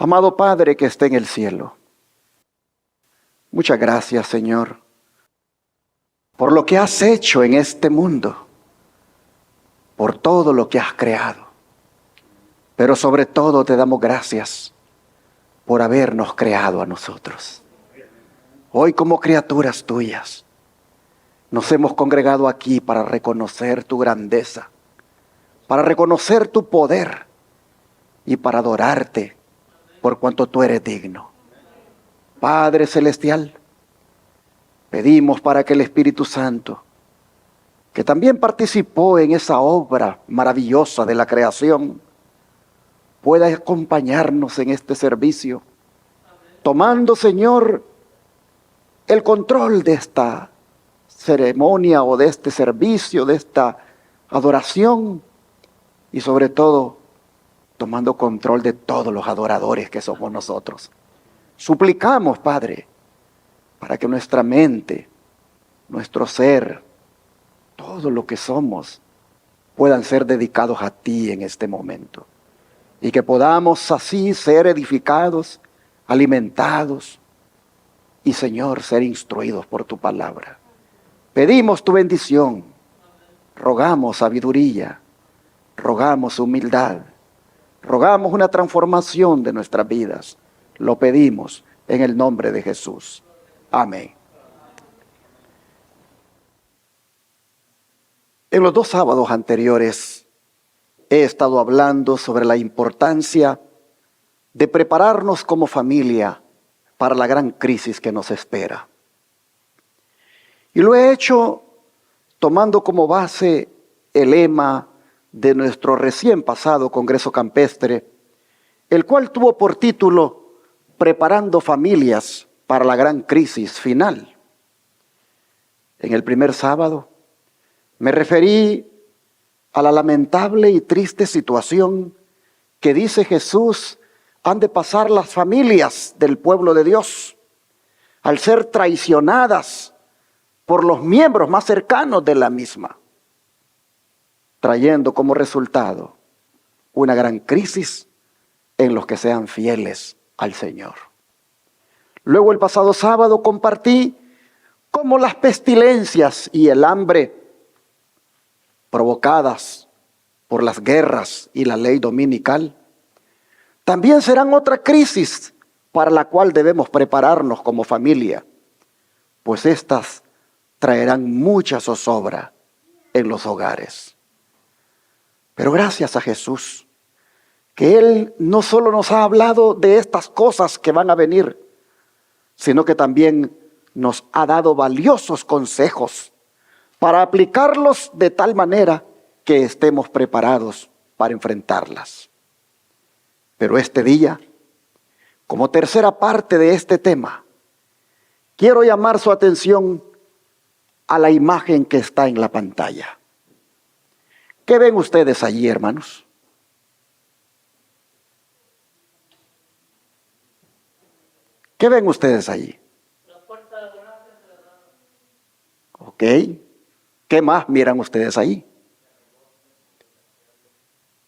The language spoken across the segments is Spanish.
Amado Padre que está en el cielo, muchas gracias, Señor, por lo que has hecho en este mundo, por todo lo que has creado. Pero sobre todo te damos gracias por habernos creado a nosotros. Hoy como criaturas tuyas, nos hemos congregado aquí para reconocer tu grandeza, para reconocer tu poder y para adorarte por cuanto tú eres digno. Padre Celestial, pedimos para que el Espíritu Santo, que también participó en esa obra maravillosa de la creación, pueda acompañarnos en este servicio, tomando, Señor, el control de esta ceremonia o de este servicio, de esta adoración y sobre todo tomando control de todos los adoradores que somos nosotros. Suplicamos, Padre, para que nuestra mente, nuestro ser, todo lo que somos, puedan ser dedicados a ti en este momento. Y que podamos así ser edificados, alimentados y, Señor, ser instruidos por tu palabra. Pedimos tu bendición, rogamos sabiduría, rogamos humildad, rogamos una transformación de nuestras vidas. Lo pedimos en el nombre de Jesús. Amén. En los 2 sábados anteriores he estado hablando sobre la importancia de prepararnos como familia para la gran crisis que nos espera. Y lo he hecho tomando como base el lema de nuestro recién pasado Congreso Campestre, el cual tuvo por título Preparando familias para la gran crisis final. En el primer sábado me referí a la lamentable y triste situación que dice Jesús han de pasar las familias del pueblo de Dios al ser traicionadas por los miembros más cercanos de la misma, trayendo como resultado una gran crisis en los que sean fieles al Señor. Luego el pasado sábado compartí cómo las pestilencias y el hambre provocadas por las guerras y la ley dominical también serán otra crisis para la cual debemos prepararnos como familia, pues estas traerán mucha zozobra en los hogares. Pero gracias a Jesús, que Él no solo nos ha hablado de estas cosas que van a venir, sino que también nos ha dado valiosos consejos para aplicarlos de tal manera que estemos preparados para enfrentarlas. Pero este día, como tercera parte de este tema, quiero llamar su atención a la imagen que está en la pantalla. ¿Qué ven ustedes allí, hermanos? ¿Qué ven ustedes allí? La puerta de gracia cerrada. Ok. ¿Qué más miran ustedes ahí?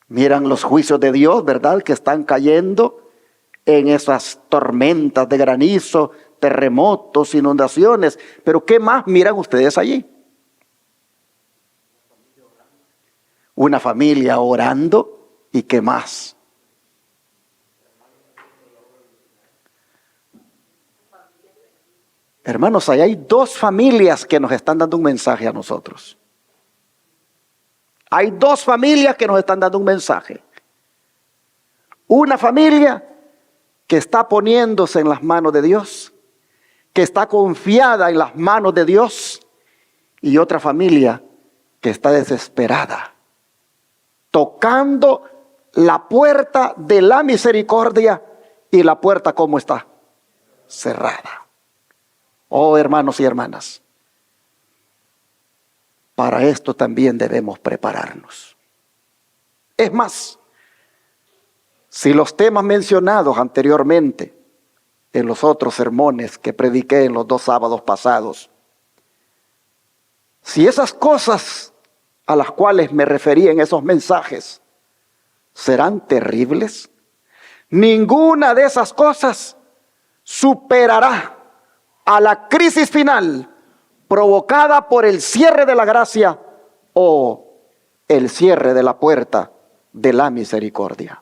Miran los juicios de Dios, ¿verdad? Que están cayendo en esas tormentas de granizo, terremotos, inundaciones. Pero ¿qué más miran ustedes allí? Una familia orando. ¿Y qué más? Hermanos, ahí hay 2 familias que nos están dando un mensaje a nosotros. Hay 2 familias que nos están dando un mensaje. Una familia que está poniéndose en las manos de Dios, que está confiada en las manos de Dios, y otra familia que está desesperada, tocando la puerta de la misericordia, y la puerta, ¿cómo está? Cerrada. Oh, hermanos y hermanas, para esto también debemos prepararnos. Es más, si los temas mencionados anteriormente en los otros sermones que prediqué en los 2 sábados pasados, si esas cosas a las cuales me referí en esos mensajes serán terribles, Ninguna de esas cosas superará a la crisis final provocada por el cierre de la gracia o el cierre de la puerta de la misericordia.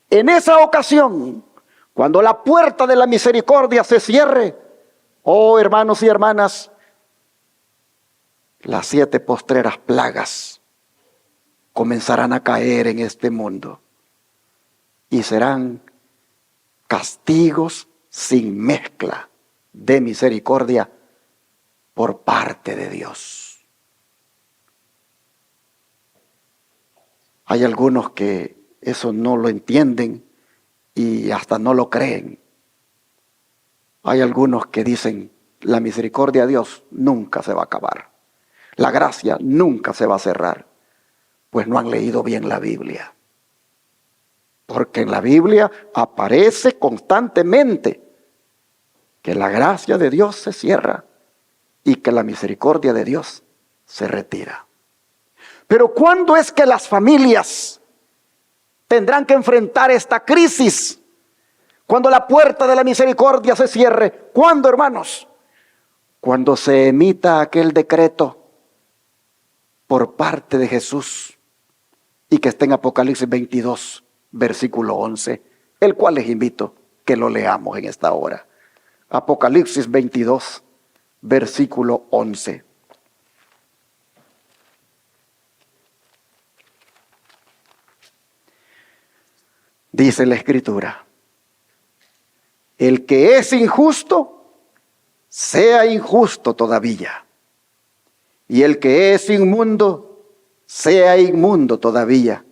En esa ocasión, cuando la puerta de la misericordia se cierre, oh hermanos y hermanas, las 7 postreras plagas comenzarán a caer en este mundo y serán castigos sin mezcla de misericordia por parte de Dios. Hay algunos que eso no lo entienden y hasta no lo creen. Hay algunos que dicen, la misericordia de Dios nunca se va a acabar. La gracia nunca se va a cerrar. Pues no han leído bien la Biblia. Porque en la Biblia aparece constantemente que la gracia de Dios se cierra y que la misericordia de Dios se retira. Pero ¿cuándo es que las familias tendrán que enfrentar esta crisis? Cuando la puerta de la misericordia se cierre. ¿Cuándo, hermanos? Cuando se emita aquel decreto por parte de Jesús y que está en Apocalipsis 22, versículo 11, el cual les invito que lo leamos en esta hora. Apocalipsis 22, versículo 11. Dice la Escritura: el que es injusto, sea injusto todavía. Y el que es inmundo, sea inmundo todavía.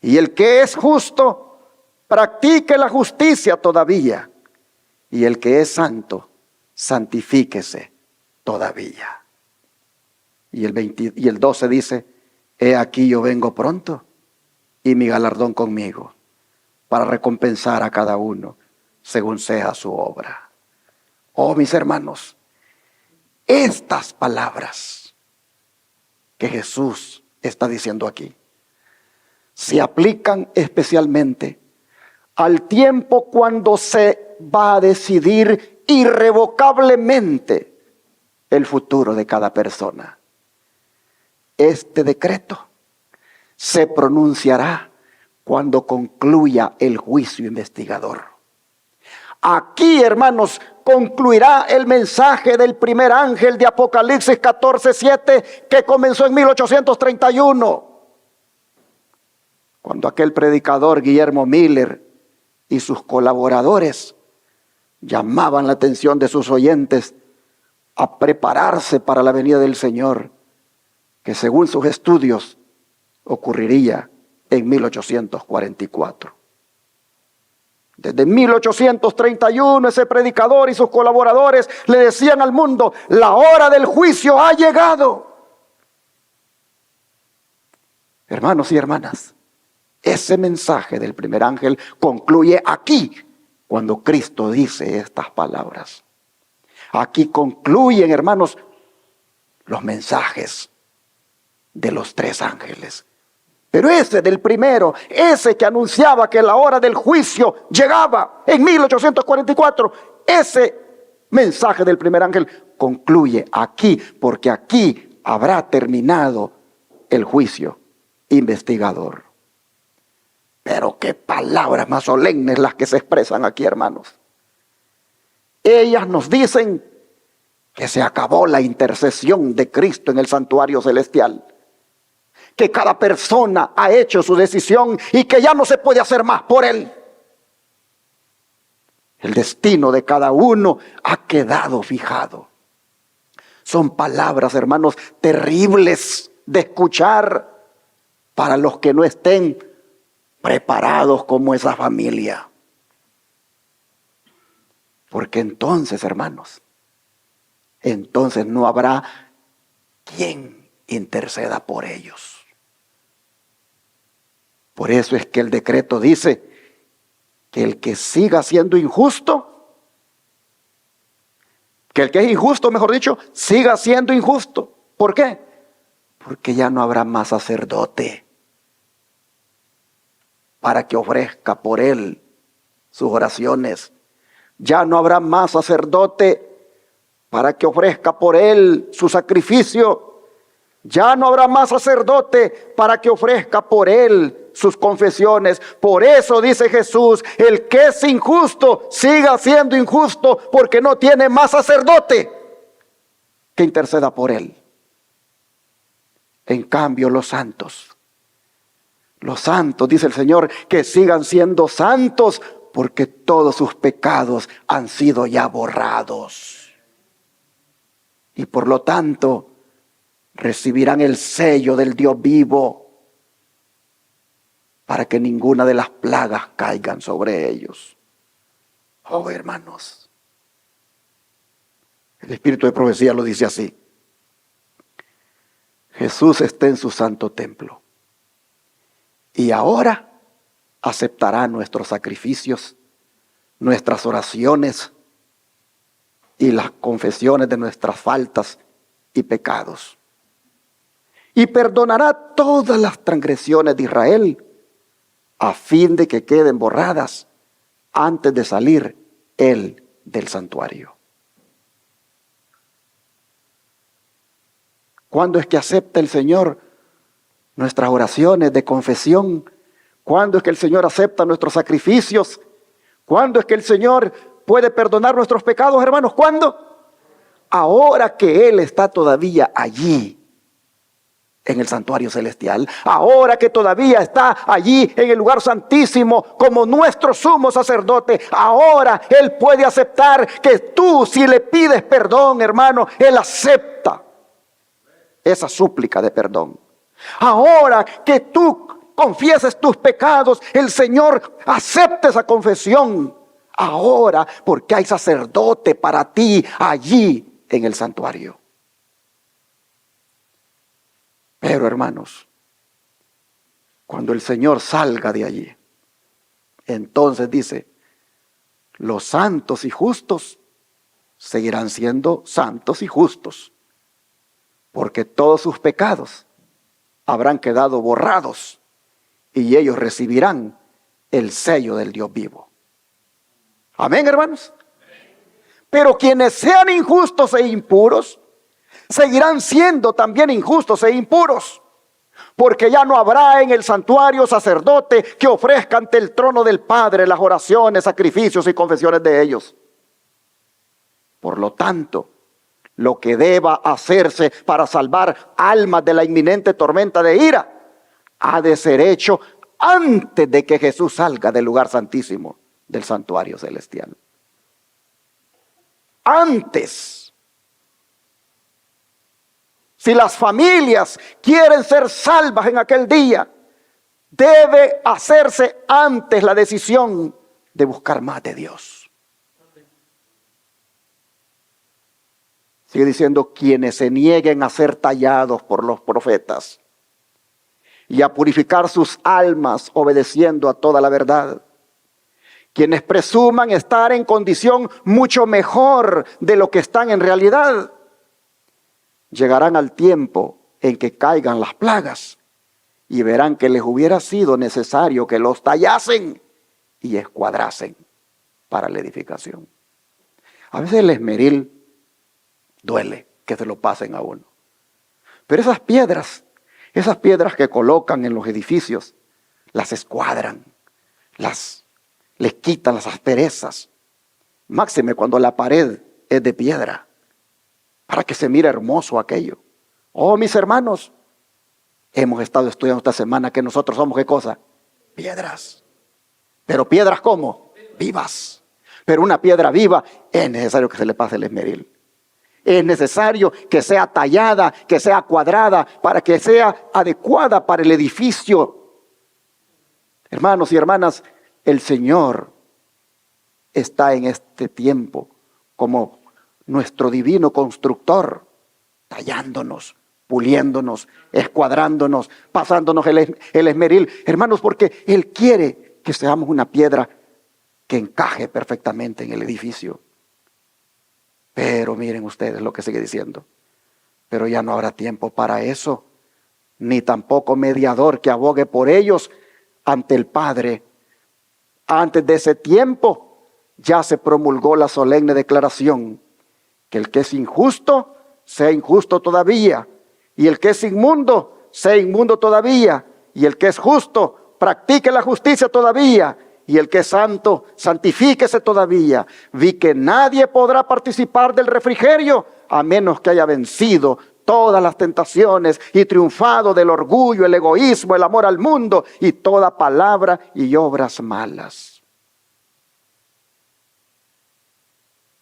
Y el que es justo, practique la justicia todavía. Y el que es santo, santifíquese todavía. Y el 12 dice: he aquí yo vengo pronto, y mi galardón conmigo, para recompensar a cada uno según sea su obra. Oh, mis hermanos, estas palabras que Jesús está diciendo aquí se aplican especialmente al tiempo cuando se va a decidir irrevocablemente el futuro de cada persona. Este decreto se pronunciará cuando concluya el juicio investigador. Aquí, hermanos, concluirá el mensaje del primer ángel de Apocalipsis 14:7 que comenzó en 1831. Cuando aquel predicador Guillermo Miller y sus colaboradores llamaban la atención de sus oyentes a prepararse para la venida del Señor, que según sus estudios ocurriría en 1844. Desde 1831 ese predicador y sus colaboradores le decían al mundo: la hora del juicio ha llegado. Hermanos y hermanas, ese mensaje del primer ángel concluye aquí, cuando Cristo dice estas palabras. Aquí concluyen, hermanos, los mensajes de los 3 ángeles. Pero ese del primero, ese que anunciaba que la hora del juicio llegaba en 1844, ese mensaje del primer ángel concluye aquí, porque aquí habrá terminado el juicio investigador. Pero qué palabras más solemnes las que se expresan aquí, hermanos. Ellas nos dicen que se acabó la intercesión de Cristo en el santuario celestial, que cada persona ha hecho su decisión y que ya no se puede hacer más por él. El destino de cada uno ha quedado fijado. Son palabras, hermanos, terribles de escuchar para los que no estén preparados como esa familia. Porque entonces, hermanos, entonces no habrá quien interceda por ellos. Por eso es que el decreto dice que el que siga siendo injusto, que el que es injusto, mejor dicho, siga siendo injusto. ¿Por qué? Porque ya no habrá más sacerdote. para que ofrezca por él sus oraciones. Ya no habrá más sacerdote para que ofrezca por él su sacrificio. Ya no habrá más sacerdote para que ofrezca por él sus confesiones. Por eso dice Jesús, el que es injusto, siga siendo injusto, porque no tiene más sacerdote que interceda por él. En cambio, los santos, dice el Señor, que sigan siendo santos, porque todos sus pecados han sido ya borrados. Y por lo tanto, recibirán el sello del Dios vivo, para que ninguna de las plagas caigan sobre ellos. Oh, hermanos, el Espíritu de profecía lo dice así. Jesús está en su santo templo y ahora aceptará nuestros sacrificios, nuestras oraciones y las confesiones de nuestras faltas y pecados. Y perdonará todas las transgresiones de Israel, a fin de que queden borradas antes de salir él del santuario. ¿Cuándo es que acepta el Señor nuestras oraciones de confesión? ¿Cuándo es que el Señor acepta nuestros sacrificios? ¿Cuándo es que el Señor puede perdonar nuestros pecados, hermanos? ¿Cuándo? Ahora que Él está todavía allí, en el santuario celestial, ahora que todavía está allí en el lugar santísimo como nuestro sumo sacerdote, ahora Él puede aceptar que tú, si le pides perdón, hermano, Él acepta esa súplica de perdón. Ahora que tú confieses tus pecados, el Señor acepta esa confesión. Ahora, porque hay sacerdote para ti allí en el santuario. Pero, hermanos, cuando el Señor salga de allí, entonces dice, los santos y justos seguirán siendo santos y justos, porque todos sus pecados habrán quedado borrados y ellos recibirán el sello del Dios vivo. Amén, hermanos. Pero quienes sean injustos e impuros, seguirán siendo también injustos e impuros, porque ya no habrá en el santuario sacerdote que ofrezca ante el trono del Padre las oraciones, sacrificios y confesiones de ellos. Por lo tanto, lo que deba hacerse para salvar almas de la inminente tormenta de ira ha de ser hecho antes de que Jesús salga del lugar santísimo del santuario celestial. Antes. Si las familias quieren ser salvas en aquel día, debe hacerse antes la decisión de buscar más de Dios. Sigue diciendo, quienes se nieguen a ser tallados por los profetas y a purificar sus almas obedeciendo a toda la verdad. Quienes presuman estar en condición mucho mejor de lo que están en realidad. Llegarán al tiempo en que caigan las plagas y verán que les hubiera sido necesario que los tallasen y escuadrasen para la edificación. A veces el esmeril duele que se lo pasen a uno. Pero esas piedras que colocan en los edificios, las escuadran, les quitan las asperezas. Máxime cuando la pared es de piedra, para que se mire hermoso aquello. Oh, mis hermanos, hemos estado estudiando esta semana que nosotros somos, ¿qué cosa? Piedras. Pero piedras ¿cómo? Vivas. Pero una piedra viva es necesario que se le pase el esmeril. Es necesario que sea tallada, que sea cuadrada, para que sea adecuada para el edificio. Hermanos y hermanas, el Señor está en este tiempo como nuestro divino constructor, tallándonos, puliéndonos, escuadrándonos, pasándonos el esmeril. Hermanos, porque Él quiere que seamos una piedra que encaje perfectamente en el edificio. Pero miren ustedes lo que sigue diciendo. Pero ya no habrá tiempo para eso, ni tampoco mediador que abogue por ellos, ante el Padre. Antes de ese tiempo ya se promulgó la solemne declaración que el que es injusto sea injusto todavía, y el que es inmundo sea inmundo todavía, y el que es justo practique la justicia todavía, y el que es santo santifíquese todavía. Vi que nadie podrá participar del refrigerio a menos que haya vencido todas las tentaciones y triunfado del orgullo, el egoísmo, el amor al mundo y toda palabra y obras malas.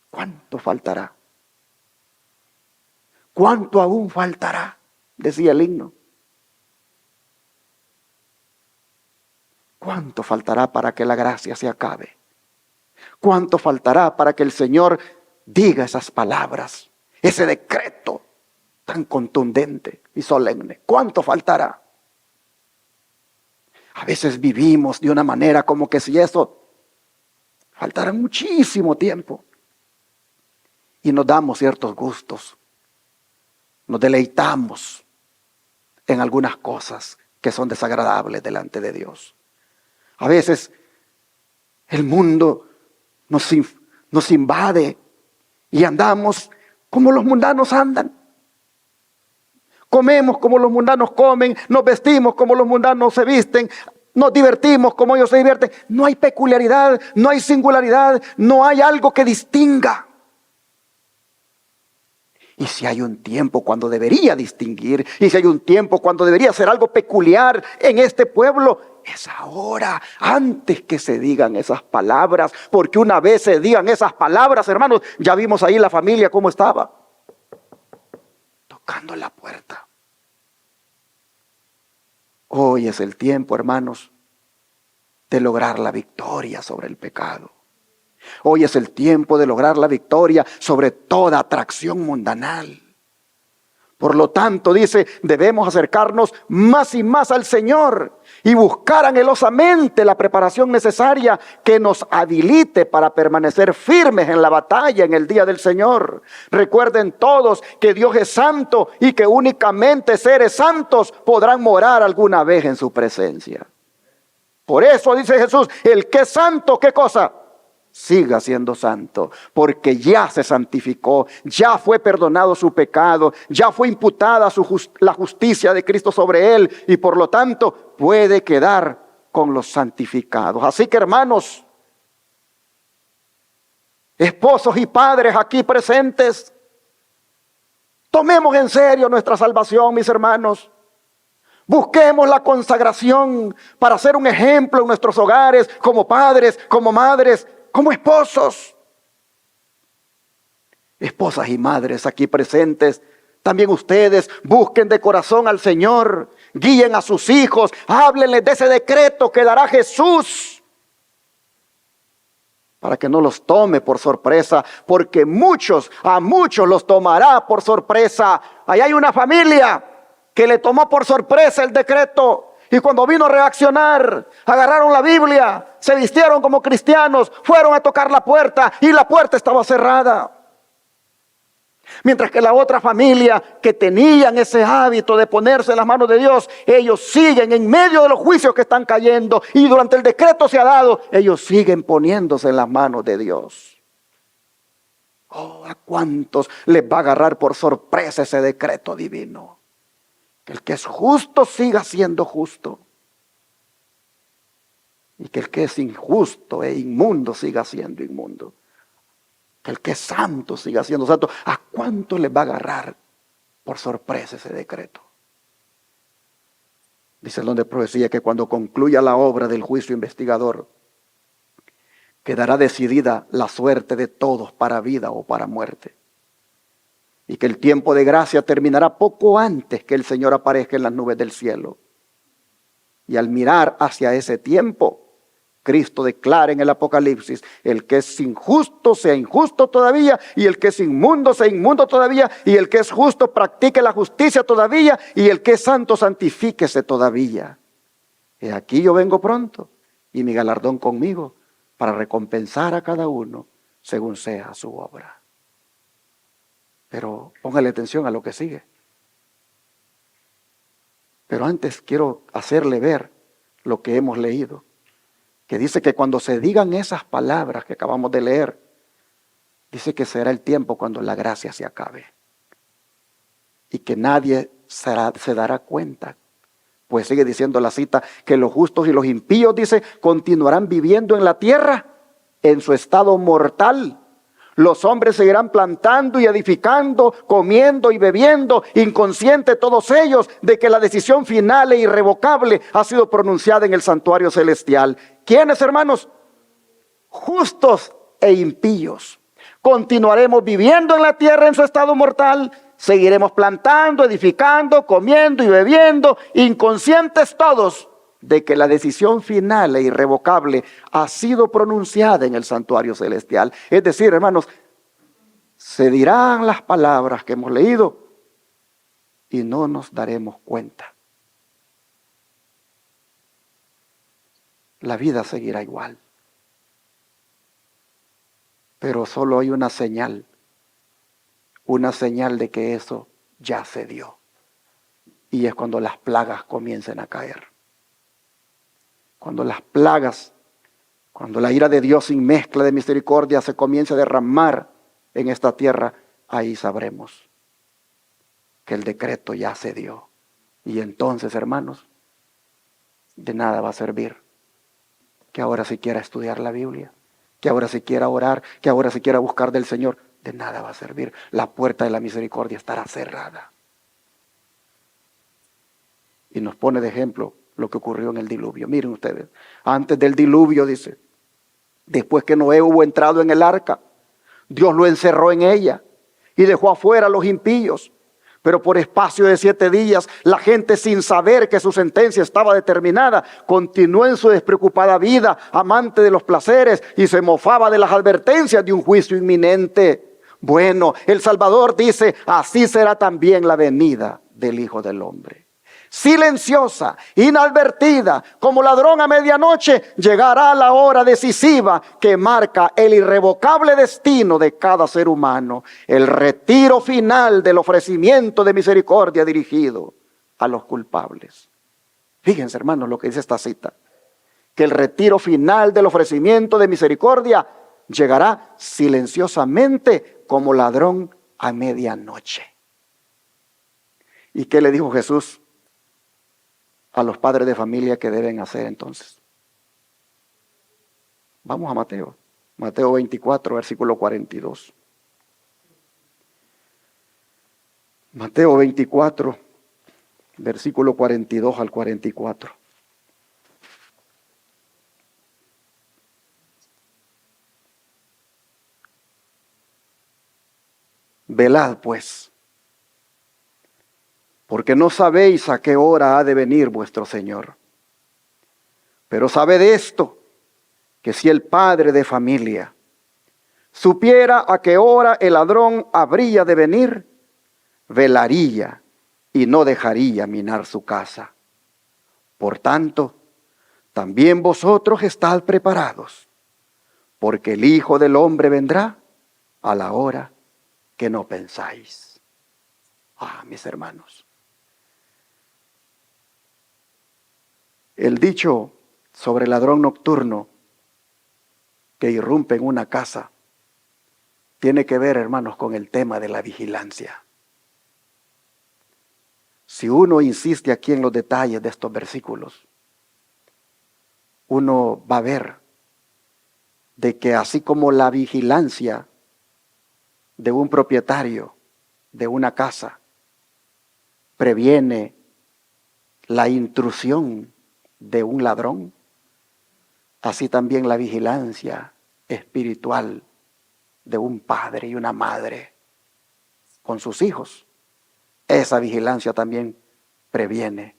¿Cuánto faltará? ¿Cuánto aún faltará? Decía el himno. ¿Cuánto faltará para que la gracia se acabe? ¿Cuánto faltará para que el Señor diga esas palabras, ese decreto tan contundente y solemne? ¿Cuánto faltará? A veces vivimos de una manera como que si eso faltara muchísimo tiempo. Y nos damos ciertos gustos. Nos deleitamos en algunas cosas que son desagradables delante de Dios. A veces el mundo nos invade y andamos como los mundanos andan. Comemos como los mundanos comen, nos vestimos como los mundanos se visten, nos divertimos como ellos se divierten. No hay peculiaridad, no hay singularidad, no hay algo que distinga. Y si hay un tiempo cuando debería distinguir, y si hay un tiempo cuando debería ser algo peculiar en este pueblo, es ahora, antes que se digan esas palabras. Porque una vez se digan esas palabras, hermanos, ya vimos ahí la familia cómo estaba. Tocando la puerta. Hoy es el tiempo, hermanos, de lograr la victoria sobre el pecado. Hoy es el tiempo de lograr la victoria sobre toda atracción mundanal. Por lo tanto, dice, debemos acercarnos más y más al Señor y buscar anhelosamente la preparación necesaria que nos habilite para permanecer firmes en la batalla en el día del Señor. Recuerden todos que Dios es santo y que únicamente seres santos podrán morar alguna vez en su presencia. Por eso dice Jesús, el que es santo, ¿qué cosa? Siga siendo santo, porque ya se santificó, ya fue perdonado su pecado, ya fue imputada la justicia de Cristo sobre él y por lo tanto puede quedar con los santificados. Así que hermanos, esposos y padres aquí presentes, tomemos en serio nuestra salvación, mis hermanos. Busquemos la consagración para ser un ejemplo en nuestros hogares, como padres, como madres, como esposos. Esposas y madres aquí presentes, también ustedes busquen de corazón al Señor, guíen a sus hijos, háblenles de ese decreto que dará Jesús, para que no los tome por sorpresa, porque a muchos los tomará por sorpresa. Ahí hay una familia que le tomó por sorpresa el decreto. Y cuando vino a reaccionar, agarraron la Biblia, se vistieron como cristianos, fueron a tocar la puerta y la puerta estaba cerrada. Mientras que la otra familia que tenían ese hábito de ponerse en las manos de Dios, ellos siguen en medio de los juicios que están cayendo y durante el decreto se ha dado, ellos siguen poniéndose en las manos de Dios. Oh, ¿a cuántos les va a agarrar por sorpresa ese decreto divino? Que el que es justo siga siendo justo. Y que el que es injusto e inmundo siga siendo inmundo. Que el que es santo siga siendo santo. ¿A cuánto les va a agarrar por sorpresa ese decreto? Dice el don de profecía que cuando concluya la obra del juicio investigador, quedará decidida la suerte de todos para vida o para muerte. Y que el tiempo de gracia terminará poco antes que el Señor aparezca en las nubes del cielo. Y al mirar hacia ese tiempo, Cristo declara en el Apocalipsis, el que es injusto sea injusto todavía, y el que es inmundo sea inmundo todavía, y el que es justo practique la justicia todavía, y el que es santo santifíquese todavía. Y aquí yo vengo pronto, y mi galardón conmigo, para recompensar a cada uno según sea su obra. Pero póngale atención a lo que sigue. Pero antes quiero hacerle ver lo que hemos leído, que dice que cuando se digan esas palabras que acabamos de leer, dice que será el tiempo cuando la gracia se acabe y que nadie se dará cuenta. Pues sigue diciendo la cita que los justos y los impíos, dice, continuarán viviendo en la tierra en su estado mortal. Los hombres seguirán plantando y edificando, comiendo y bebiendo, inconscientes todos ellos de que la decisión final e irrevocable ha sido pronunciada en el santuario celestial. ¿Quiénes, hermanos? Justos e impíos. Continuaremos viviendo en la tierra en su estado mortal. Seguiremos plantando, edificando, comiendo y bebiendo, inconscientes todos de que la decisión final e irrevocable ha sido pronunciada en el santuario celestial. Es decir, hermanos, se dirán las palabras que hemos leído y no nos daremos cuenta. La vida seguirá igual. Pero solo hay una señal de que eso ya se dio. Y es cuando las plagas comiencen a caer. Cuando las plagas, cuando la ira de Dios sin mezcla de misericordia se comience a derramar en esta tierra, ahí sabremos que el decreto ya se dio. Y entonces, hermanos, de nada va a servir que ahora se quiera estudiar la Biblia, que ahora se quiera orar, que ahora se quiera buscar del Señor. De nada va a servir. La puerta de la misericordia estará cerrada. Y nos pone de ejemplo lo que ocurrió en el diluvio. Miren ustedes, antes del diluvio, dice, después que Noé hubo entrado en el arca, Dios lo encerró en ella y dejó afuera a los impíos. Pero por espacio de 7 días, la gente, sin saber que su sentencia estaba determinada, continuó en su despreocupada vida, amante de los placeres, y se mofaba de las advertencias de un juicio inminente. Bueno, el Salvador dice, así será también la venida del Hijo del Hombre. Silenciosa, inadvertida, como ladrón a medianoche, llegará la hora decisiva que marca el irrevocable destino de cada ser humano, el retiro final del ofrecimiento de misericordia dirigido a los culpables. Fíjense, hermanos, lo que dice esta cita, que el retiro final del ofrecimiento de misericordia llegará silenciosamente como ladrón a medianoche. ¿Y qué le dijo Jesús a los padres de familia que deben hacer entonces? Vamos a Mateo 24, versículo 42. Mateo 24, versículo 42 al 44. Velad pues, porque no sabéis a qué hora ha de venir vuestro Señor. Pero sabed esto, que si el padre de familia supiera a qué hora el ladrón habría de venir, velaría y no dejaría minar su casa. Por tanto, también vosotros estad preparados, porque el Hijo del Hombre vendrá a la hora que no pensáis. Mis hermanos, el dicho sobre el ladrón nocturno que irrumpe en una casa tiene que ver, hermanos, con el tema de la vigilancia. Si uno insiste aquí en los detalles de estos versículos, uno va a ver de que así como la vigilancia de un propietario de una casa previene la intrusión de un ladrón, así también la vigilancia espiritual de un padre y una madre con sus hijos, esa vigilancia también previene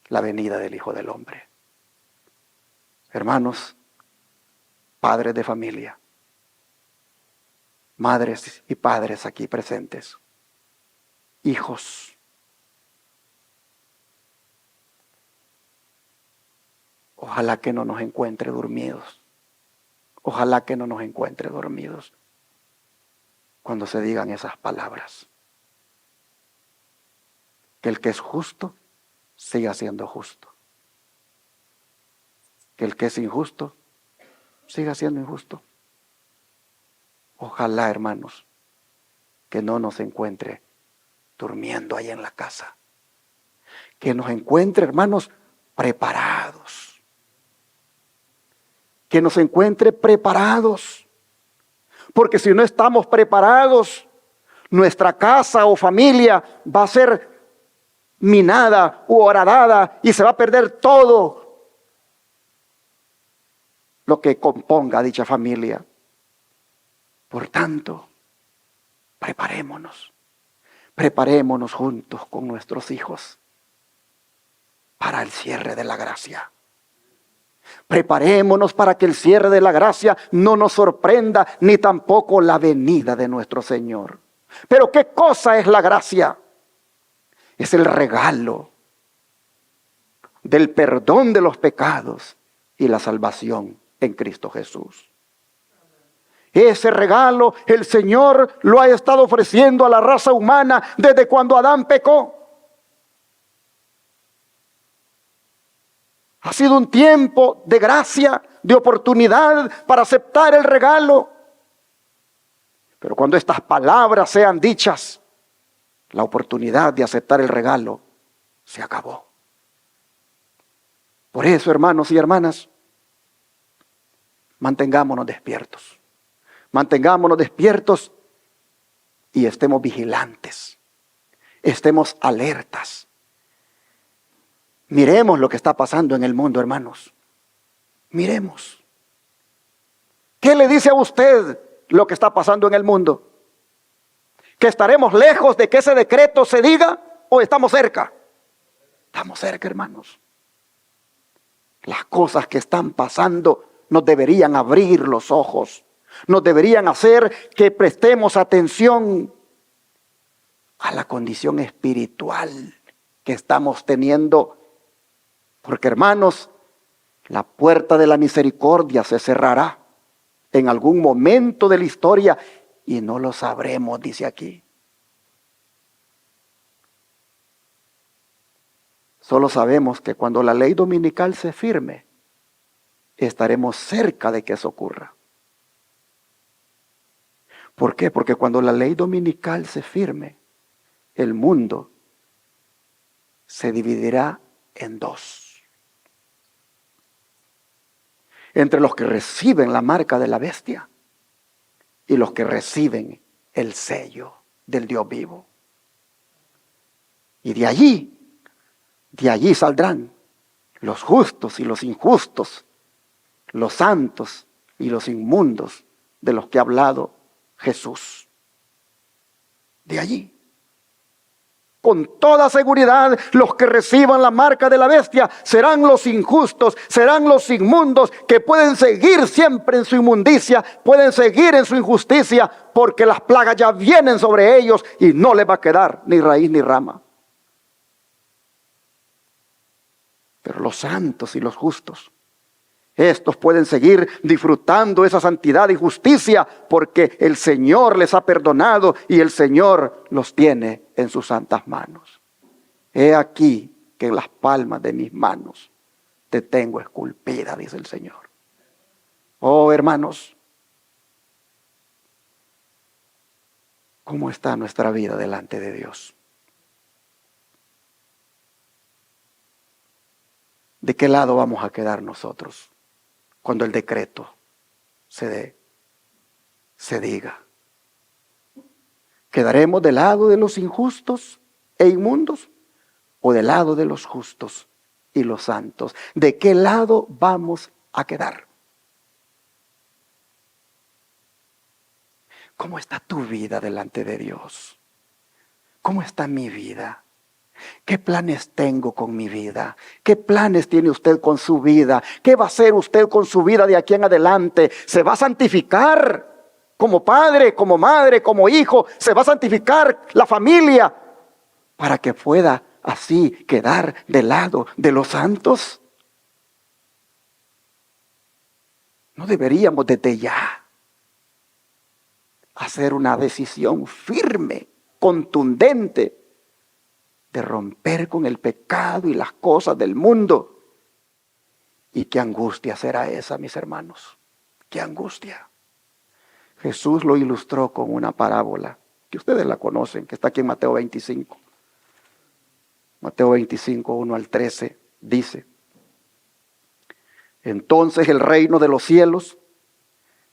la venida del Hijo del Hombre. Hermanos, padres de familia, madres y padres aquí presentes, hijos, ojalá que no nos encuentre dormidos. Ojalá que no nos encuentre dormidos cuando se digan esas palabras. Que el que es justo siga siendo justo. que el que es injusto siga siendo injusto. Ojalá, hermanos, que no nos encuentre durmiendo ahí en la casa. Que nos encuentre, hermanos, preparados. Que nos encuentre preparados. Porque si no estamos preparados, nuestra casa o familia va a ser minada u horadada y se va a perder todo lo que componga dicha familia. Por tanto, preparémonos juntos con nuestros hijos para el cierre de la gracia. Preparémonos para que el cierre de la gracia no nos sorprenda, ni tampoco la venida de nuestro Señor. Pero ¿qué cosa es la gracia? Es el regalo del perdón de los pecados y la salvación en Cristo Jesús. Ese regalo el Señor lo ha estado ofreciendo a la raza humana desde cuando Adán pecó. Ha sido un tiempo de gracia, de oportunidad para aceptar el regalo. Pero cuando estas palabras sean dichas, la oportunidad de aceptar el regalo se acabó. Por eso, hermanos y hermanas, mantengámonos despiertos. Mantengámonos despiertos y estemos vigilantes. Estemos alertas. Miremos lo que está pasando en el mundo, hermanos. Miremos. ¿Qué le dice a usted lo que está pasando en el mundo? ¿Que estaremos lejos de que ese decreto se diga o estamos cerca? Estamos cerca, hermanos. Las cosas que están pasando nos deberían abrir los ojos. Nos deberían hacer que prestemos atención a la condición espiritual que estamos teniendo. Porque, hermanos, la puerta de la misericordia se cerrará en algún momento de la historia y no lo sabremos, dice aquí. Solo sabemos que cuando la ley dominical se firme, estaremos cerca de que eso ocurra. ¿Por qué? Porque cuando la ley dominical se firme, el mundo se dividirá en dos. Entre los que reciben la marca de la bestia y los que reciben el sello del Dios vivo. Y de allí saldrán los justos y los injustos, los santos y los inmundos de los que ha hablado Jesús. De allí. Con toda seguridad, los que reciban la marca de la bestia serán los injustos, serán los inmundos que pueden seguir siempre en su inmundicia, pueden seguir en su injusticia, porque las plagas ya vienen sobre ellos y no les va a quedar ni raíz ni rama. Pero los santos y los justos, estos pueden seguir disfrutando esa santidad y justicia porque el Señor les ha perdonado y el Señor los tiene en sus santas manos. He aquí que en las palmas de mis manos te tengo esculpida, dice el Señor. Oh, hermanos, ¿cómo está nuestra vida delante de Dios? ¿De qué lado vamos a quedar nosotros cuando el decreto se diga? ¿Quedaremos del lado de los injustos e inmundos o del lado de los justos y los santos? ¿De qué lado vamos a quedar? ¿Cómo está tu vida delante de Dios? ¿Cómo está mi vida? ¿Qué planes tengo con mi vida? ¿Qué planes tiene usted con su vida? ¿Qué va a hacer usted con su vida de aquí en adelante? ¿Se va a santificar como padre, como madre, como hijo? ¿Se va a santificar la familia para que pueda así quedar del lado de los santos? ¿No deberíamos desde ya hacer una decisión firme, contundente, de romper con el pecado y las cosas del mundo Y qué angustia será esa, mis hermanos. Qué angustia. Jesús lo ilustró con una parábola, que ustedes la conocen, que está aquí en Mateo 25. Mateo 25, 1 al 13, dice: entonces el reino de los cielos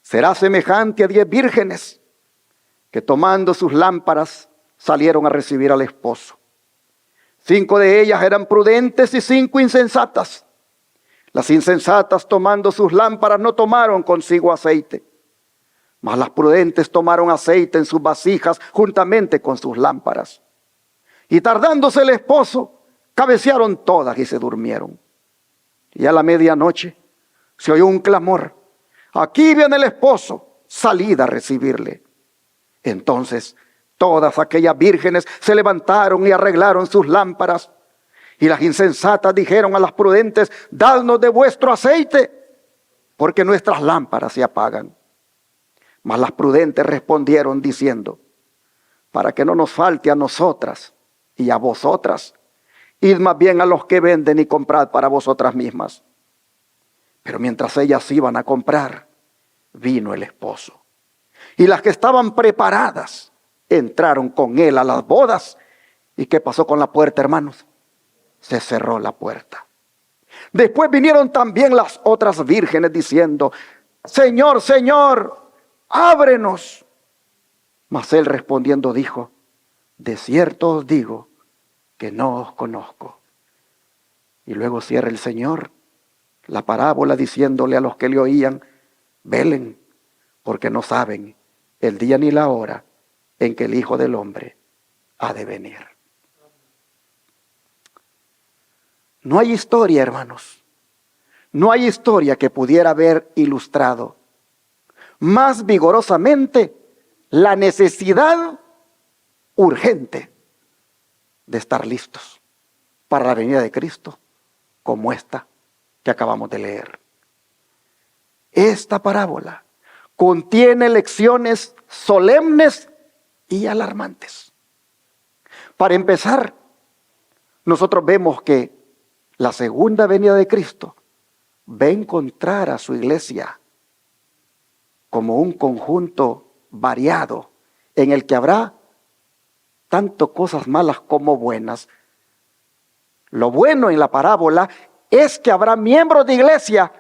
será semejante a 10 vírgenes que tomando sus lámparas salieron a recibir al esposo. 5 de ellas eran prudentes y 5 insensatas. Las insensatas, tomando sus lámparas, no tomaron consigo aceite, mas las prudentes tomaron aceite en sus vasijas juntamente con sus lámparas. Y tardándose el esposo, cabecearon todas y se durmieron. Y a la medianoche se oyó un clamor: aquí viene el esposo, salid a recibirle. Entonces todas aquellas vírgenes se levantaron y arreglaron sus lámparas. Y las insensatas dijeron a las prudentes: dadnos de vuestro aceite, porque nuestras lámparas se apagan. Mas las prudentes respondieron diciendo: para que no nos falte a nosotras y a vosotras, id más bien a los que venden y comprad para vosotras mismas. Pero mientras ellas iban a comprar, vino el esposo. Y las que estaban preparadas entraron con él a las bodas. ¿Y qué pasó con la puerta, hermanos? Se cerró la puerta. Después vinieron también las otras vírgenes diciendo: Señor, Señor, ábrenos. Mas él respondiendo dijo: de cierto os digo que no os conozco. Y luego cierra el Señor la parábola diciéndole a los que le oían: velen, porque no saben el día ni la hora en que el Hijo del Hombre ha de venir. No hay historia, hermanos, no hay historia que pudiera haber ilustrado más vigorosamente la necesidad urgente de estar listos para la venida de Cristo como esta que acabamos de leer. Esta parábola contiene lecciones solemnes y alarmantes. Para empezar, nosotros vemos que la segunda venida de Cristo va a encontrar a su iglesia como un conjunto variado en el que habrá tanto cosas malas como buenas. Lo bueno en la parábola es que habrá miembros de iglesia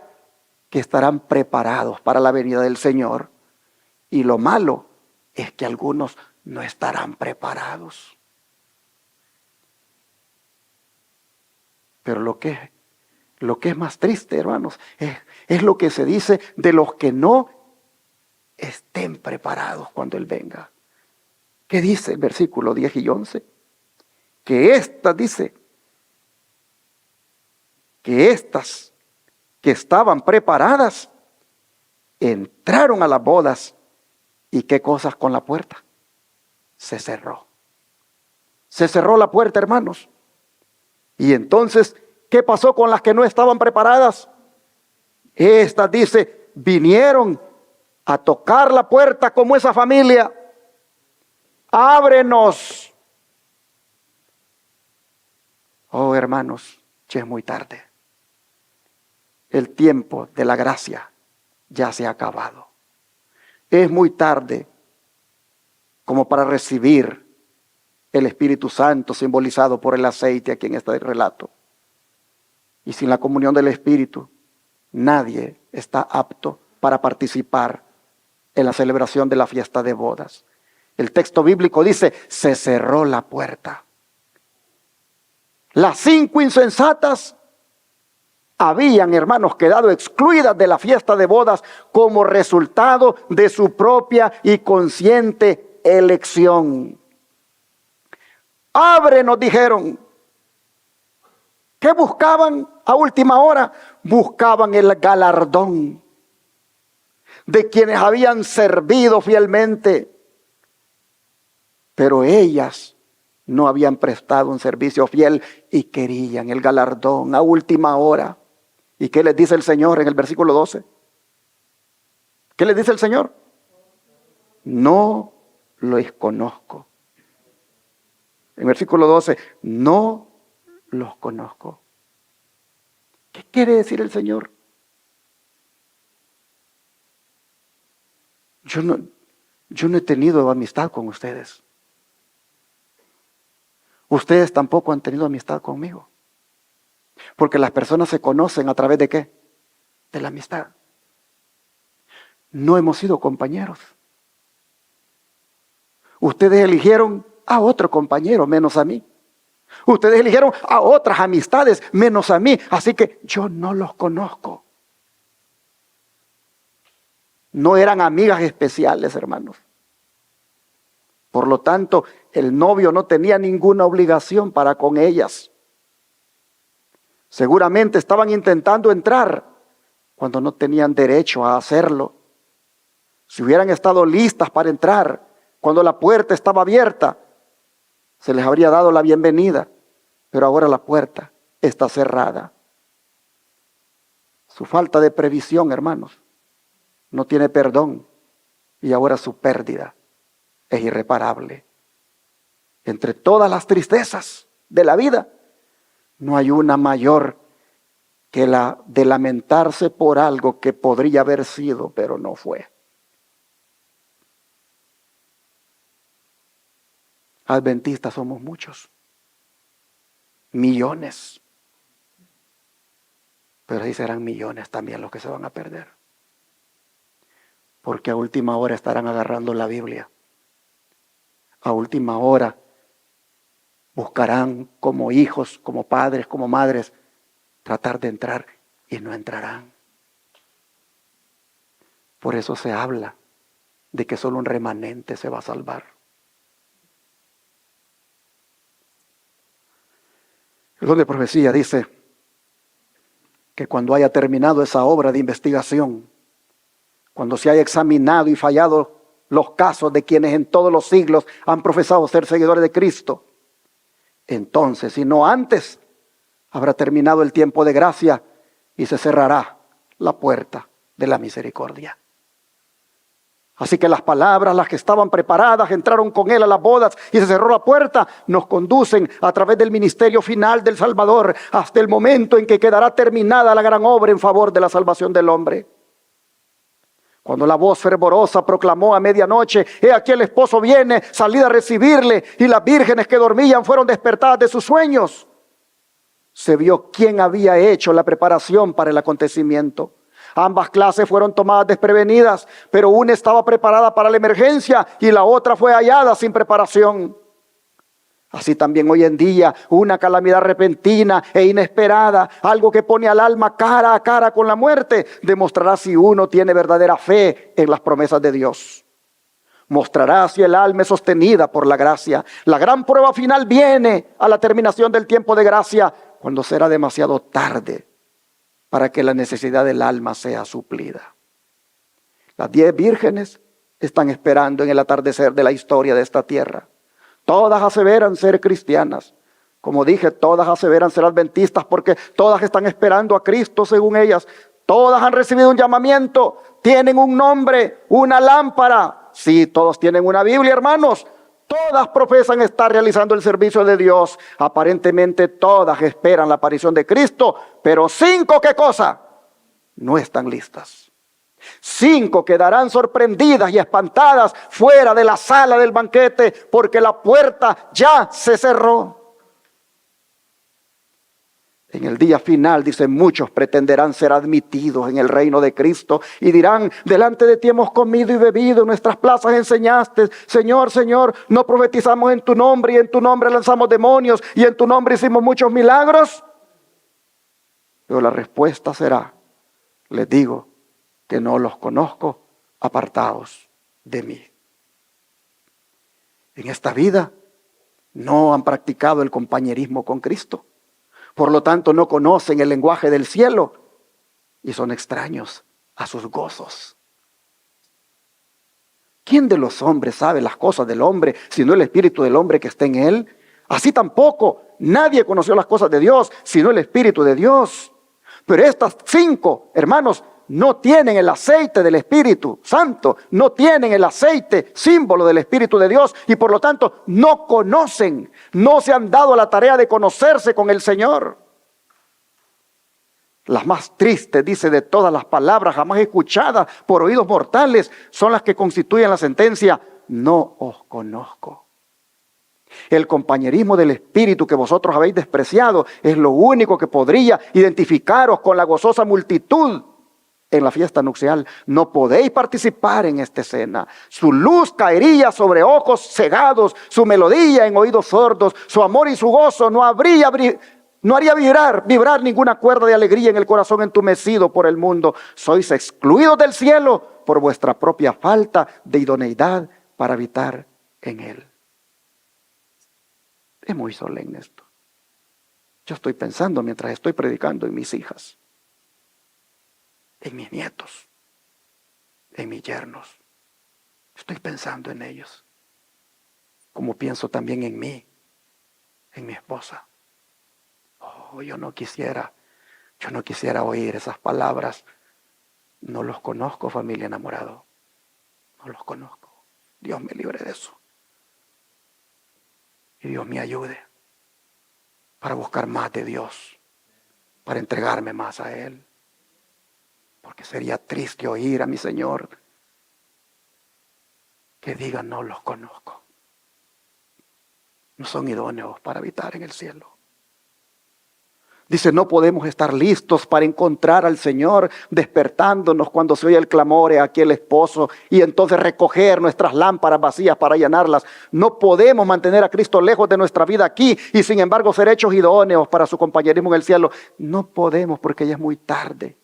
que estarán preparados para la venida del Señor, y lo malo es que algunos no estarán preparados. Pero lo que es más triste, hermanos, es lo que se dice de los que no estén preparados cuando Él venga. ¿Qué dice el versículo 10 y 11? Que estas que estaban preparadas entraron a las bodas. ¿Y qué cosas con la puerta? Se cerró. Se cerró la puerta, hermanos. Y entonces, ¿qué pasó con las que no estaban preparadas? Estas, dice, vinieron a tocar la puerta como esa familia. Ábrenos. Oh, hermanos, ya es muy tarde. El tiempo de la gracia ya se ha acabado. Es muy tarde como para recibir el Espíritu Santo simbolizado por el aceite aquí en este relato. Y sin la comunión del Espíritu, nadie está apto para participar en la celebración de la fiesta de bodas. El texto bíblico dice: se cerró la puerta. Las 5 insensatas habían, hermanos, quedado excluidas de la fiesta de bodas como resultado de su propia y consciente elección. Ábrenos, dijeron. ¿Qué buscaban a última hora? Buscaban el galardón de quienes habían servido fielmente. Pero ellas no habían prestado un servicio fiel y querían el galardón a última hora. ¿Y qué les dice el Señor en el versículo 12? ¿Qué les dice el Señor? No los conozco. En el versículo 12, no los conozco. ¿Qué quiere decir el Señor? Yo no he tenido amistad con ustedes. Ustedes tampoco han tenido amistad conmigo. Porque las personas se conocen a través de ¿qué? De la amistad. No hemos sido compañeros. Ustedes eligieron a otro compañero menos a mí. Ustedes eligieron a otras amistades menos a mí. Así que yo no los conozco. No eran amigas especiales, hermanos. Por lo tanto, el novio no tenía ninguna obligación para con ellas. Seguramente estaban intentando entrar cuando no tenían derecho a hacerlo. Si hubieran estado listas para entrar cuando la puerta estaba abierta, se les habría dado la bienvenida. Pero ahora la puerta está cerrada. Su falta de previsión, hermanos, no tiene perdón. Y ahora su pérdida es irreparable. Entre todas las tristezas de la vida, no hay una mayor que la de lamentarse por algo que podría haber sido, pero no fue. Adventistas somos muchos, millones, pero ahí serán millones también los que se van a perder, porque a última hora estarán agarrando la Biblia, a última hora buscarán como hijos, como padres, como madres, tratar de entrar y no entrarán. Por eso se habla de que solo un remanente se va a salvar. El don de profecía dice que cuando haya terminado esa obra de investigación, cuando se haya examinado y fallado los casos de quienes en todos los siglos han profesado ser seguidores de Cristo, entonces, si no antes, habrá terminado el tiempo de gracia y se cerrará la puerta de la misericordia. Así que las palabras, las que estaban preparadas, entraron con él a las bodas y se cerró la puerta, nos conducen a través del ministerio final del Salvador hasta el momento en que quedará terminada la gran obra en favor de la salvación del hombre. Cuando la voz fervorosa proclamó a medianoche: he aquí el esposo viene, salid a recibirle, y las vírgenes que dormían fueron despertadas de sus sueños, se vio quién había hecho la preparación para el acontecimiento. Ambas clases fueron tomadas desprevenidas, pero una estaba preparada para la emergencia y la otra fue hallada sin preparación. Así también hoy en día, una calamidad repentina e inesperada, algo que pone al alma cara a cara con la muerte, demostrará si uno tiene verdadera fe en las promesas de Dios. Mostrará si el alma es sostenida por la gracia. La gran prueba final viene a la terminación del tiempo de gracia, cuando será demasiado tarde para que la necesidad del alma sea suplida. Las 10 vírgenes están esperando en el atardecer de la historia de esta tierra. Todas aseveran ser cristianas. Como dije, todas aseveran ser adventistas porque todas están esperando a Cristo según ellas. Todas han recibido un llamamiento, tienen un nombre, una lámpara. Sí, todos tienen una Biblia, hermanos. Todas profesan estar realizando el servicio de Dios. Aparentemente todas esperan la aparición de Cristo, pero 5, ¿qué cosa? No están listas. 5 quedarán sorprendidas y espantadas fuera de la sala del banquete porque la puerta ya se cerró. En el día final, dice, muchos pretenderán ser admitidos en el reino de Cristo y dirán: delante de ti hemos comido y bebido, en nuestras plazas enseñaste. Señor, Señor, no profetizamos en tu nombre y en tu nombre lanzamos demonios y en tu nombre hicimos muchos milagros. Pero la respuesta será: les digo que no los conozco, apartaos de mí. En esta vida no han practicado el compañerismo con Cristo. Por lo tanto, no conocen el lenguaje del cielo y son extraños a sus gozos. ¿Quién de los hombres sabe las cosas del hombre, sino el espíritu del hombre que está en él? Así tampoco nadie conoció las cosas de Dios, sino el espíritu de Dios. Pero estas 5, hermanos, no tienen el aceite del Espíritu Santo, no tienen el aceite símbolo del Espíritu de Dios y por lo tanto no conocen, no se han dado la tarea de conocerse con el Señor. Las más tristes, dice, de todas las palabras jamás escuchadas por oídos mortales, son las que constituyen la sentencia: no os conozco. El compañerismo del Espíritu que vosotros habéis despreciado es lo único que podría identificaros con la gozosa multitud en la fiesta nupcial. No podéis participar en esta escena. Su luz caería sobre ojos cegados, su melodía en oídos sordos, su amor y su gozo no haría vibrar ninguna cuerda de alegría en el corazón entumecido por el mundo. Sois excluidos del cielo por vuestra propia falta de idoneidad para habitar en él. Es muy solemne esto. Yo estoy pensando mientras estoy predicando en mis hijas, en mis nietos, en mis yernos. Estoy pensando en ellos, como pienso también en mí, en mi esposa. Oh, yo no quisiera oír esas palabras. No los conozco, familia enamorado. No los conozco. Dios me libre de eso. Y Dios me ayude para buscar más de Dios, para entregarme más a Él. Porque sería triste oír a mi Señor que diga: no los conozco. No son idóneos para habitar en el cielo. Dice: no podemos estar listos para encontrar al Señor despertándonos cuando se oye el clamor de aquel esposo, y entonces recoger nuestras lámparas vacías para llenarlas. No podemos mantener a Cristo lejos de nuestra vida aquí y sin embargo ser hechos idóneos para su compañerismo en el cielo. No podemos, porque ya es muy tarde.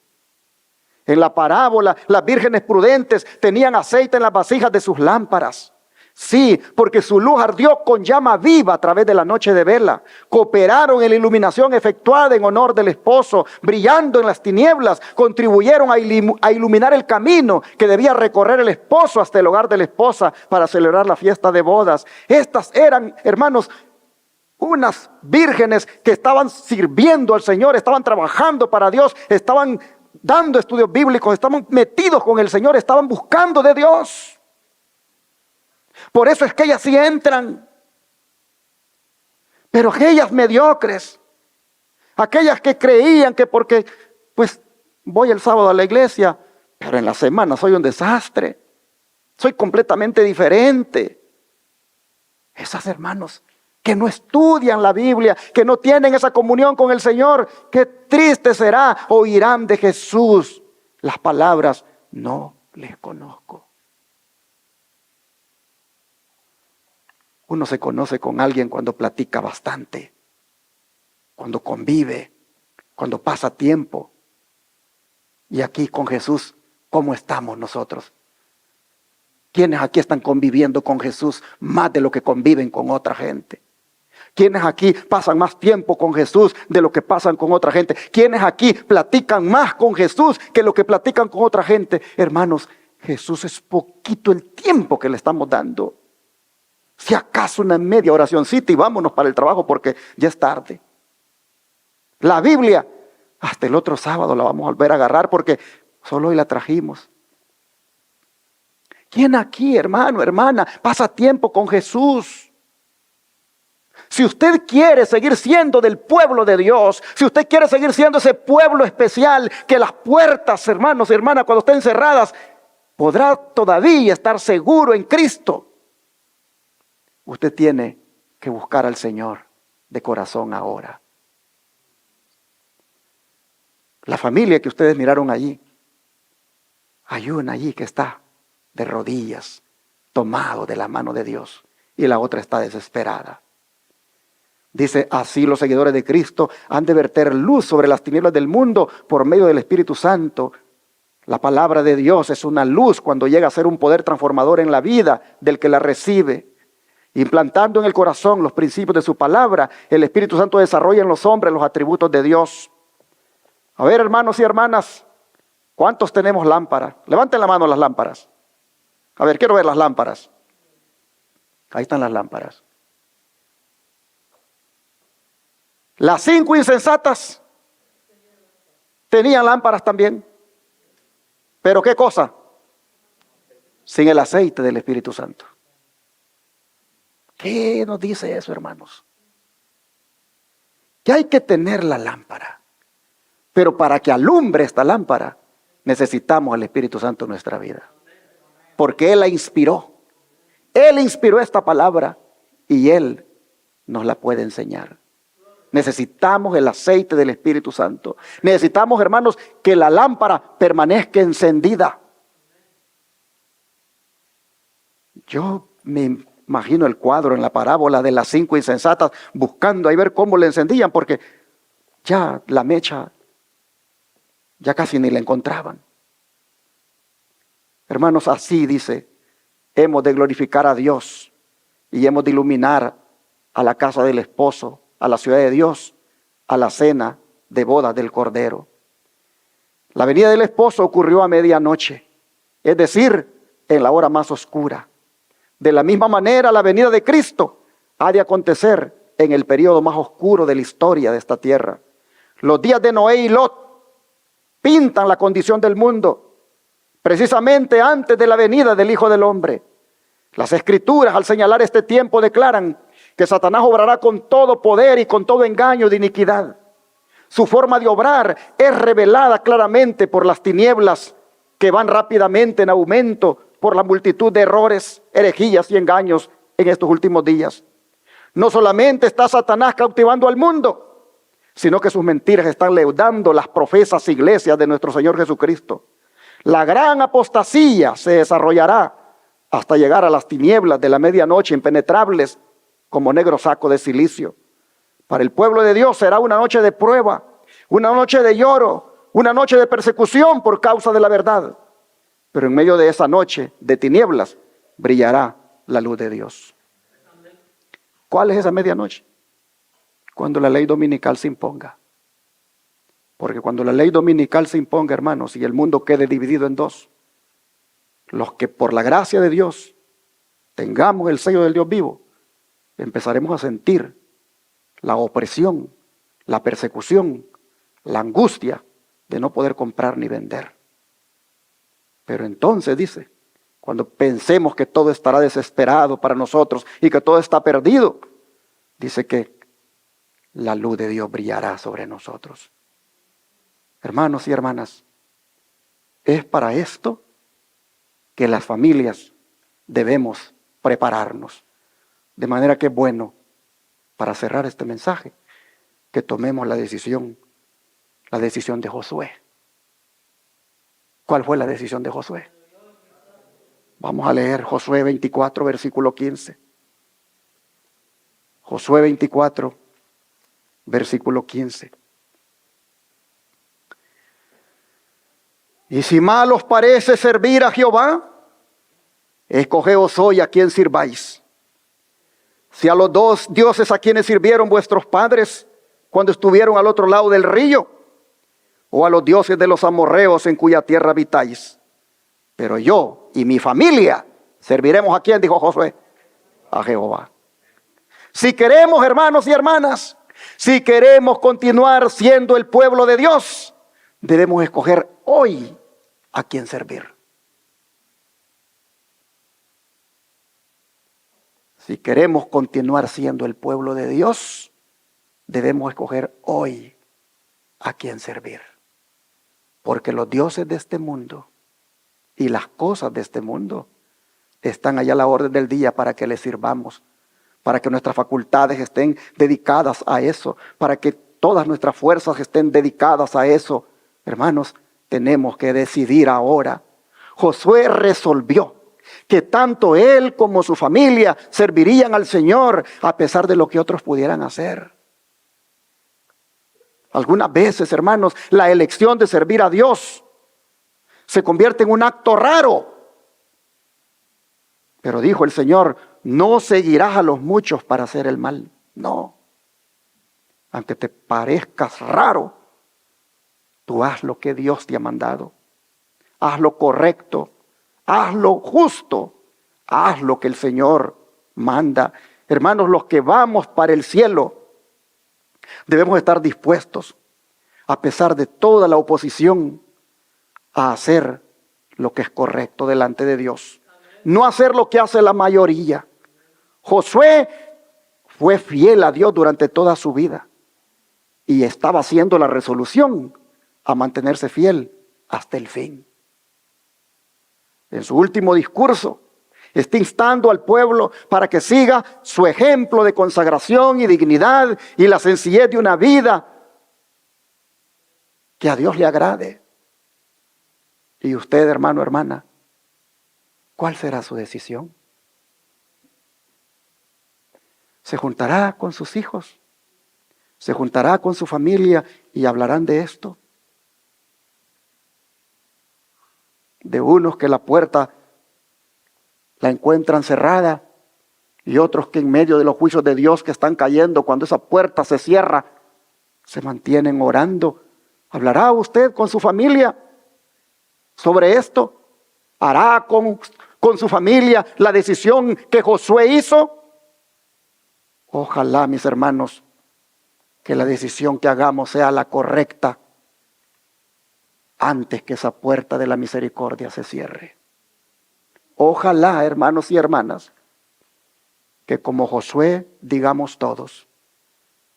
En la parábola, las vírgenes prudentes tenían aceite en las vasijas de sus lámparas. Sí, porque su luz ardió con llama viva a través de la noche de vela. Cooperaron en la iluminación efectuada en honor del esposo, brillando en las tinieblas, contribuyeron a iluminar el camino que debía recorrer el esposo hasta el hogar de la esposa para celebrar la fiesta de bodas. Estas eran, hermanos, unas vírgenes que estaban sirviendo al Señor, estaban trabajando para Dios, estaban dando estudios bíblicos, estaban metidos con el Señor, estaban buscando de Dios. Por eso es que ellas sí entran. Pero aquellas mediocres, aquellas que creían que porque pues voy el sábado a la iglesia, pero en la semana soy un desastre, soy completamente diferente. Esas, hermanos, que no estudian la Biblia, que no tienen esa comunión con el Señor, qué triste será, oirán de Jesús las palabras: no les conozco. Uno se conoce con alguien cuando platica bastante, cuando convive, cuando pasa tiempo. Y aquí con Jesús, ¿cómo estamos nosotros? ¿Quiénes aquí están conviviendo con Jesús más de lo que conviven con otra gente? ¿Quiénes aquí pasan más tiempo con Jesús de lo que pasan con otra gente? ¿Quiénes aquí platican más con Jesús que lo que platican con otra gente? Hermanos, Jesús es poquito el tiempo que le estamos dando. Si acaso una media oracioncita y vámonos para el trabajo porque ya es tarde. La Biblia, hasta el otro sábado la vamos a volver a agarrar porque solo hoy la trajimos. ¿Quién aquí, hermano, hermana, pasa tiempo con Jesús? Si usted quiere seguir siendo del pueblo de Dios, si usted quiere seguir siendo ese pueblo especial, que las puertas, hermanos y hermanas, cuando estén cerradas, podrá todavía estar seguro en Cristo. Usted tiene que buscar al Señor de corazón ahora. La familia que ustedes miraron allí, hay una allí que está de rodillas, tomado de la mano de Dios, y la otra está desesperada. Dice: así los seguidores de Cristo han de verter luz sobre las tinieblas del mundo por medio del Espíritu Santo. La palabra de Dios es una luz cuando llega a ser un poder transformador en la vida del que la recibe. Implantando en el corazón los principios de su palabra, el Espíritu Santo desarrolla en los hombres los atributos de Dios. A ver, hermanos y hermanas, ¿cuántos tenemos lámparas? Levanten la mano las lámparas. A ver, quiero ver las lámparas. Ahí están las lámparas. Las 5 insensatas tenían lámparas también. ¿Pero qué cosa? Sin el aceite del Espíritu Santo. ¿Qué nos dice eso, hermanos? Que hay que tener la lámpara. Pero para que alumbre esta lámpara, necesitamos al Espíritu Santo en nuestra vida. Porque Él la inspiró. Él inspiró esta palabra y Él nos la puede enseñar. Necesitamos el aceite del Espíritu Santo. Necesitamos, hermanos, que la lámpara permanezca encendida. Yo me imagino el cuadro en la parábola de las 5 insensatas buscando ahí ver cómo le encendían, porque ya la mecha ya casi ni la encontraban. Hermanos, así dice, hemos de glorificar a Dios y hemos de iluminar a la casa del esposo, a la ciudad de Dios, a la cena de boda del Cordero. La venida del esposo ocurrió a medianoche, es decir, en la hora más oscura. De la misma manera, la venida de Cristo ha de acontecer en el periodo más oscuro de la historia de esta tierra. Los días de Noé y Lot pintan la condición del mundo, precisamente antes de la venida del Hijo del Hombre. Las Escrituras, al señalar este tiempo, declaran que Satanás obrará con todo poder y con todo engaño de iniquidad. Su forma de obrar es revelada claramente por las tinieblas que van rápidamente en aumento por la multitud de errores, herejías y engaños en estos últimos días. No solamente está Satanás cautivando al mundo, sino que sus mentiras están leudando las profesas iglesias de nuestro Señor Jesucristo. La gran apostasía se desarrollará hasta llegar a las tinieblas de la medianoche impenetrables como negro saco de silicio. Para el pueblo de Dios será una noche de prueba, una noche de lloro, una noche de persecución por causa de la verdad. Pero en medio de esa noche de tinieblas brillará la luz de Dios. ¿Cuál es esa medianoche? Cuando la ley dominical se imponga. Porque cuando la ley dominical se imponga, hermanos, y el mundo quede dividido en dos, los que por la gracia de Dios tengamos el sello del Dios vivo, empezaremos a sentir la opresión, la persecución, la angustia de no poder comprar ni vender. Pero entonces dice, cuando pensemos que todo estará desesperado para nosotros y que todo está perdido, dice que la luz de Dios brillará sobre nosotros. Hermanos y hermanas, es para esto que las familias debemos prepararnos. De manera que es bueno, para cerrar este mensaje, que tomemos la decisión de Josué. ¿Cuál fue la decisión de Josué? Vamos a leer Josué 24, versículo 15. Josué 24, versículo 15. Y si mal os parece servir a Jehová, escogeos hoy a quien sirváis. Si a los dos dioses a quienes sirvieron vuestros padres cuando estuvieron al otro lado del río, o a los dioses de los amorreos en cuya tierra habitáis. Pero yo y mi familia serviremos ¿a quién? Dijo Josué, a Jehová. Si queremos, hermanos y hermanas, si queremos continuar siendo el pueblo de Dios, debemos escoger hoy a quién servir. Si queremos continuar siendo el pueblo de Dios, debemos escoger hoy a quién servir. Porque los dioses de este mundo y las cosas de este mundo están allá a la orden del día para que les sirvamos, para que nuestras facultades estén dedicadas a eso, para que todas nuestras fuerzas estén dedicadas a eso. Hermanos, tenemos que decidir ahora. Josué resolvió que tanto él como su familia servirían al Señor a pesar de lo que otros pudieran hacer. Algunas veces, hermanos, la elección de servir a Dios se convierte en un acto raro. Pero dijo el Señor, no seguirás a los muchos para hacer el mal. No. Aunque te parezcas raro, tú haz lo que Dios te ha mandado. Haz lo correcto, haz lo justo, haz lo que el Señor manda. Hermanos, los que vamos para el cielo, debemos estar dispuestos, a pesar de toda la oposición, a hacer lo que es correcto delante de Dios. No hacer lo que hace la mayoría. Josué fue fiel a Dios durante toda su vida y estaba haciendo la resolución a mantenerse fiel hasta el fin. En su último discurso, está instando al pueblo para que siga su ejemplo de consagración y dignidad y la sencillez de una vida que a Dios le agrade. Y usted, hermano, hermana, ¿cuál será su decisión? ¿Se juntará con sus hijos? ¿Se juntará con su familia y hablarán de esto? De unos que la puerta la encuentran cerrada y otros que en medio de los juicios de Dios que están cayendo, cuando esa puerta se cierra, se mantienen orando. ¿Hablará usted con su familia sobre esto? ¿Hará con su familia la decisión que Josué hizo? Ojalá, mis hermanos, que la decisión que hagamos sea la correcta antes que esa puerta de la misericordia se cierre. Ojalá, hermanos y hermanas, que como Josué digamos todos,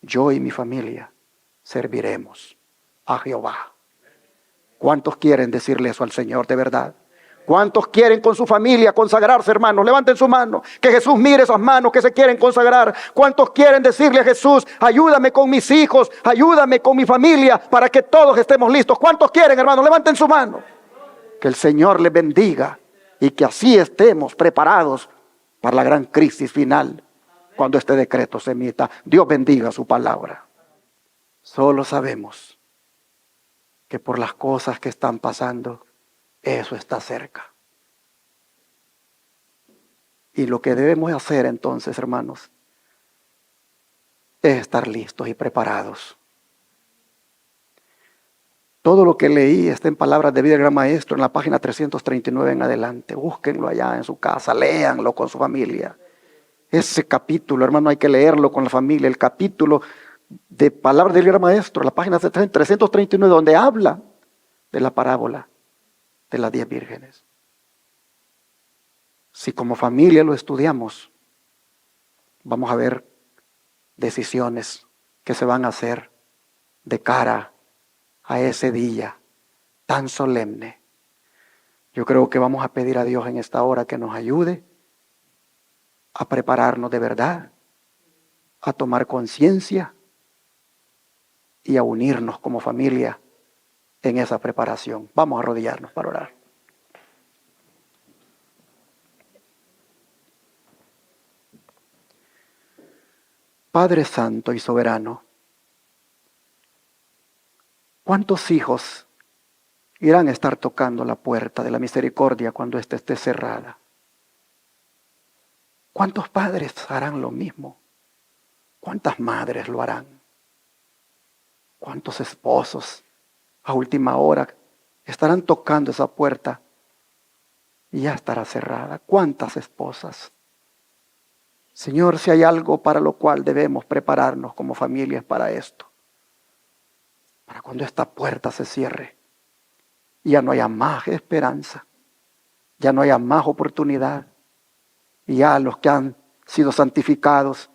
yo y mi familia serviremos a Jehová. ¿Cuántos quieren decirle eso al Señor de verdad? ¿Cuántos quieren con su familia consagrarse, hermanos? Levanten su mano, que Jesús mire esas manos que se quieren consagrar. ¿Cuántos quieren decirle a Jesús, ayúdame con mis hijos, ayúdame con mi familia, para que todos estemos listos? ¿Cuántos quieren, hermanos? Levanten su mano. Que el Señor les bendiga y que así estemos preparados para la gran crisis final, cuando este decreto se emita. Dios bendiga su palabra. Solo sabemos que por las cosas que están pasando, eso está cerca. Y lo que debemos hacer entonces, hermanos, es estar listos y preparados. Todo lo que leí está en Palabras de Vida del Gran Maestro, en la página 339 en adelante. Búsquenlo allá en su casa, léanlo con su familia. Ese capítulo, hermano, hay que leerlo con la familia. El capítulo de Palabras del Gran Maestro, la página 339, donde habla de la parábola de las 10 vírgenes. Si como familia lo estudiamos, vamos a ver decisiones que se van a hacer de cara a ese día tan solemne. Yo creo que vamos a pedir a Dios en esta hora que nos ayude a prepararnos de verdad, a tomar conciencia y a unirnos como familia en esa preparación. Vamos a arrodillarnos para orar. Padre Santo y Soberano, ¿cuántos hijos irán a estar tocando la puerta de la misericordia cuando ésta esté cerrada? ¿Cuántos padres harán lo mismo? ¿Cuántas madres lo harán? ¿Cuántos esposos a última hora estarán tocando esa puerta y ya estará cerrada? ¿Cuántas esposas? Señor, si hay algo para lo cual debemos prepararnos como familias para esto, para cuando esta puerta se cierre, ya no haya más esperanza, ya no haya más oportunidad, y ya los que han sido santificados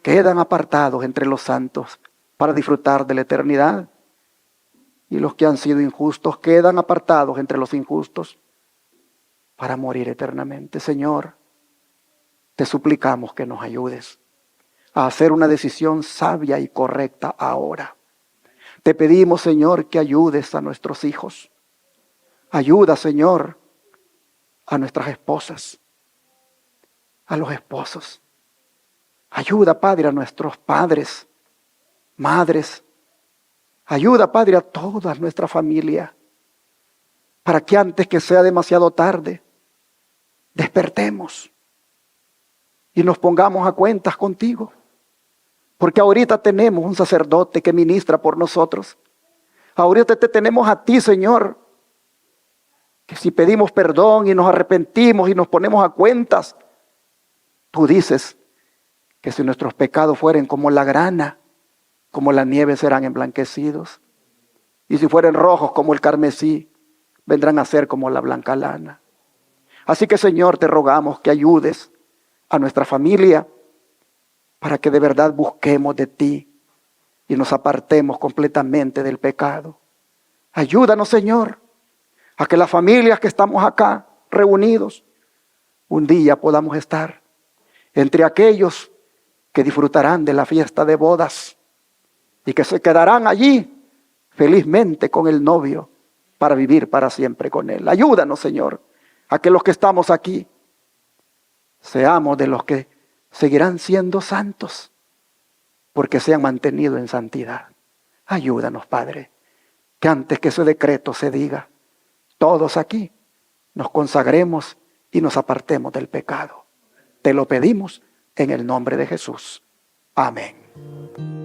quedan apartados entre los santos para disfrutar de la eternidad, y los que han sido injustos quedan apartados entre los injustos para morir eternamente. Señor, te suplicamos que nos ayudes a hacer una decisión sabia y correcta ahora. Te pedimos, Señor, que ayudes a nuestros hijos. Ayuda, Señor, a nuestras esposas, a los esposos. Ayuda, Padre, a nuestros padres, madres. Ayuda, Padre, a toda nuestra familia, para que antes que sea demasiado tarde, despertemos y nos pongamos a cuentas contigo. Porque ahorita tenemos un sacerdote que ministra por nosotros. Ahorita te tenemos a ti, Señor, que si pedimos perdón y nos arrepentimos y nos ponemos a cuentas, tú dices que si nuestros pecados fueren como la grana, como la nieve serán emblanquecidos. Y si fueren rojos como el carmesí, vendrán a ser como la blanca lana. Así que, Señor, te rogamos que ayudes a nuestra familia para que de verdad busquemos de ti y nos apartemos completamente del pecado. Ayúdanos, Señor, a que las familias que estamos acá reunidos, un día podamos estar entre aquellos que disfrutarán de la fiesta de bodas y que se quedarán allí felizmente con el novio para vivir para siempre con él. Ayúdanos, Señor, a que los que estamos aquí seamos de los que seguirán siendo santos porque se han mantenido en santidad. Ayúdanos, Padre, que antes que ese decreto se diga, todos aquí nos consagremos y nos apartemos del pecado. Te lo pedimos en el nombre de Jesús. Amén.